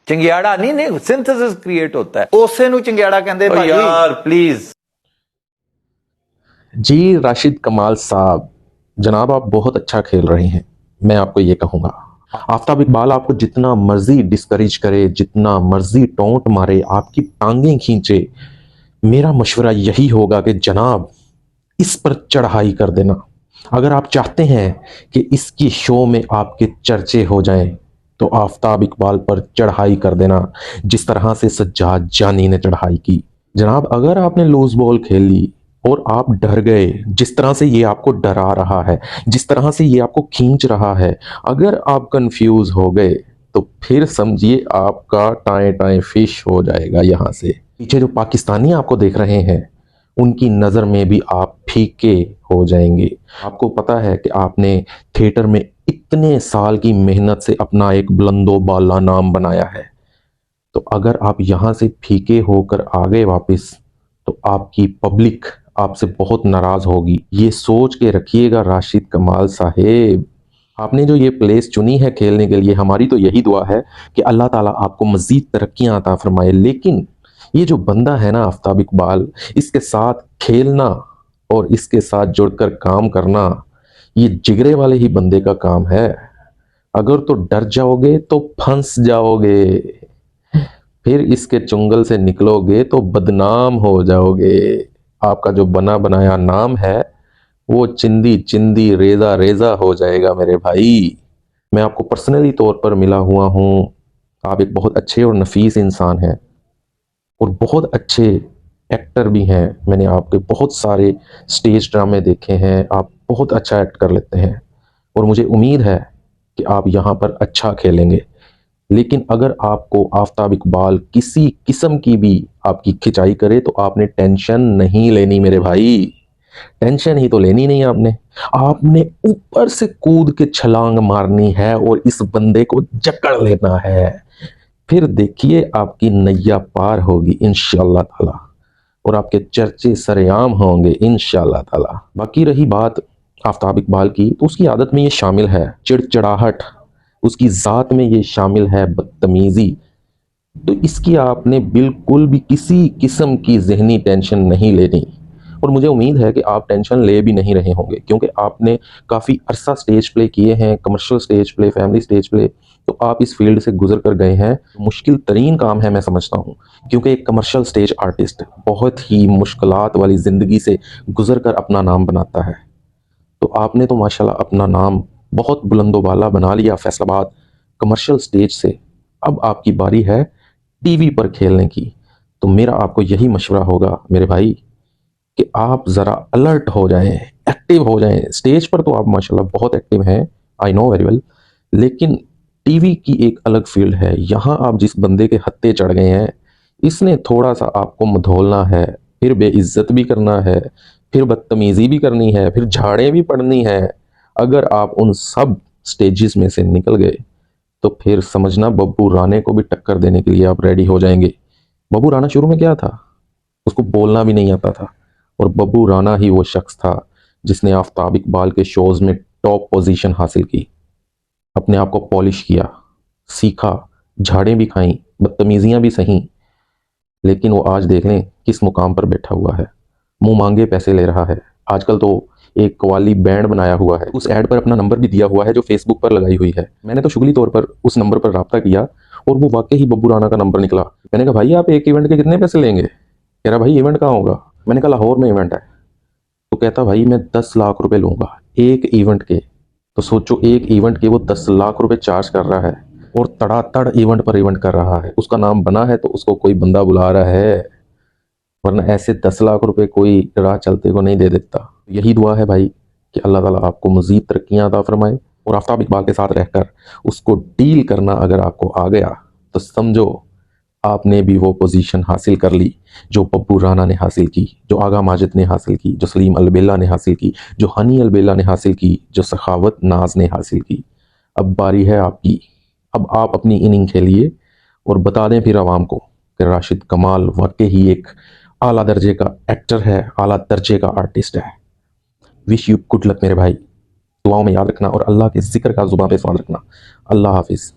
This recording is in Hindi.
ਚੰਗਿਆੜਾ नहीं नहीं सिंथेसिस क्रिएट होता है। ਉਸੇ ਨੂੰ ਚੰਗਿਆੜਾ ਕਹਿੰਦੇ ओ ਭਾਜੀ। यार प्लीज। जी राशिद कमाल साहब, जनाब आप बहुत अच्छा खेल रहे हैं। मैं आपको ये कहूँगा, आफ्ताब इकबाल आपको जितना मर्जी डिस्करेज करे, जितना मर्जी टोंट मारे, आपकी टांगें खींचे, मेरा मशवरा यही होगा कि जनाब इस पर चढ़ाई कर देना। अगर आप चाहते हैं कि इसकी शो में आपके चर्चे हो जाएं, तो आफ्ताब इकबाल पर चढ़ाई कर देना, जिस तरह से सज्जाद जानी ने चढ़ाई की। जनाब अगर आपने लूज बॉल खेल ली और आप डर गए, जिस तरह से ये आपको डरा रहा है, जिस तरह से ये आपको खींच रहा है, अगर आप कंफ्यूज हो गए तो फिर समझिए आपका टाए टाए फिश हो जाएगा। यहाँ से पीछे जो पाकिस्तानी आपको देख रहे हैं, उनकी नज़र में भी आप फीके हो जाएंगे। आपको पता है कि आपने थिएटर में इतने साल की मेहनत से अपना एक बुलंदो बाला नाम बनाया है, तो अगर आप यहाँ से फीके होकर आ गए वापस, तो आपकी पब्लिक आपसे बहुत नाराज़ होगी। ये सोच के रखिएगा राशिद कमाल साहेब। आपने जो ये प्लेस चुनी है खेलने के लिए, हमारी तो यही दुआ है कि अल्लाह ताला आपको मज़ीद तरक्कियाँ अता फरमाए। लेकिन ये जो बंदा है ना आफ्ताब इकबाल, इसके साथ खेलना और इसके साथ जुड़कर काम करना, ये जिगरे वाले ही बंदे का काम है। अगर तो डर जाओगे तो फंस जाओगे, फिर इसके चुंगल से निकलोगे तो बदनाम हो जाओगे। आपका जो बना बनाया नाम है वो चिंदी चिंदी रेजा रेजा हो जाएगा मेरे भाई। मैं आपको पर्सनली तौर पर मिला हुआ हूँ, आप एक बहुत अच्छे और नफीस इंसान हैं और बहुत अच्छे एक्टर भी हैं। मैंने आपके बहुत सारे स्टेज ड्रामे देखे हैं, आप बहुत अच्छा एक्ट कर लेते हैं और मुझे उम्मीद है कि आप यहाँ पर अच्छा खेलेंगे। लेकिन अगर आपको आफ्ताब इकबाल किसी किस्म की भी आपकी खिंचाई करे तो आपने टेंशन नहीं लेनी मेरे भाई। टेंशन ही तो लेनी नहीं आपने, आपने ऊपर से कूद के छलांग मारनी है और इस बंदे को जकड़ लेना है। फिर देखिए आपकी नैया पार होगी इंशाअल्लाह ताला और आपके चर्चे सरेआम होंगे इंशाअल्लाह ताला। बाकी रही बात आफ्ताब इकबाल की, तो उसकी आदत में ये शामिल है चिड़चिड़ाहट, उसकी ज़ात में ये शामिल है बदतमीज़ी। तो इसकी आपने बिल्कुल भी किसी किस्म की जहनी टेंशन नहीं लेनी और मुझे उम्मीद है कि आप टेंशन ले भी नहीं रहे होंगे, क्योंकि आपने काफ़ी अरसा स्टेज प्ले किए हैं, commercial stage play, family stage play, तो आप इस फील्ड से गुजर कर गए हैं। मुश्किल तरीन काम है मैं समझता हूँ, क्योंकि एक कमर्शियल स्टेज आर्टिस्ट बहुत ही मुश्किलात वाली ज़िंदगी से गुजर कर अपना नाम बनाता है। तो आपने तो माशाल्लाह अपना नाम बहुत बुलंदोबाला बना लिया फैसलाबाद कमर्शियल स्टेज से। अब आपकी बारी है टीवी पर खेलने की। तो मेरा आपको यही मशवरा होगा मेरे भाई कि आप ज़रा अलर्ट हो जाएं, एक्टिव हो जाएं। स्टेज पर तो आप माशाल्लाह बहुत एक्टिव हैं, आई नो वेरी वेल, लेकिन टीवी की एक अलग फील्ड है। यहाँ आप जिस बंदे के हत्थे चढ़ गए हैं, इसने थोड़ा सा आपको मधोलना है, फिर बेइज्जत भी करना है, फिर बदतमीज़ी भी करनी है, फिर झाड़ें भी पड़नी है। अगर आप उन सब स्टेजेस में से निकल गए तो फिर समझना बब्बू राणे को भी टक्कर देने के लिए आप रेडी हो जाएंगे। बब्बू राणा शुरू में क्या था, उसको बोलना भी नहीं आता था और बब्बू राणा ही वो शख्स था जिसने आफ्ताब इकबाल के शोज़ में टॉप पोजीशन हासिल की, अपने आप को पॉलिश किया, सीखा, झाड़ें भी खाई, बदतमीज़ियाँ भी सही। लेकिन वो आज देख लें किस मुकाम पर बैठा हुआ है, मुंह मांगे पैसे ले रहा है। आजकल तो एक कवाली बैंड बनाया हुआ है, उस ऐड पर अपना नंबर भी दिया हुआ है जो फेसबुक पर लगाई हुई है। मैंने तो शुगली तौर पर उस नंबर पर रब्ता किया और वो वाकई ही बब्बू राणा का नंबर निकला। मैंने कहा भाई आप एक इवेंट के कितने पैसे लेंगे? कह रहा भाई इवेंट कहाँ होगा? मैंने कहा लाहौर में इवेंट है। तो कहता भाई मैं 10 लाख रुपए लूँगा एक इवेंट के। तो सोचो एक इवेंट के वो 10 लाख रुपए चार्ज कर रहा है और तड़ातड़ इवेंट पर इवेंट कर रहा है। उसका नाम बना है तो उसको कोई बंदा बुला रहा है, वरना ऐसे 10 लाख रुपए कोई राह चलते को नहीं दे देता। यही दुआ है भाई कि अल्लाह ताला आपको मज़ीद तरक्कियाँ अता फरमाए और आफ्ताब इकबाल के साथ रहकर उसको डील करना अगर आपको आ गया तो समझो आपने भी वो पोजीशन हासिल कर ली जो बब्बू राणा ने हासिल की, जो आगा माजिद ने हासिल की, जो सलीम अलबेला ने हासिल की, जो हनी अलबेला ने हासिल की, जो सखावत नाज ने हासिल की। अब बारी है आपकी। अब आप अपनी इनिंग खेलिए और बता दें फिर आवाम को कि राशिद कमाल वाकई ही एक आला दर्जे का एक्टर है, आला दर्जे का आर्टिस्ट है। विश यू गुड लक मेरे भाई, दुआओं में याद रखना और अल्लाह के जिक्र का जुबान पे स्वाद रखना। अल्लाह हाफिज़।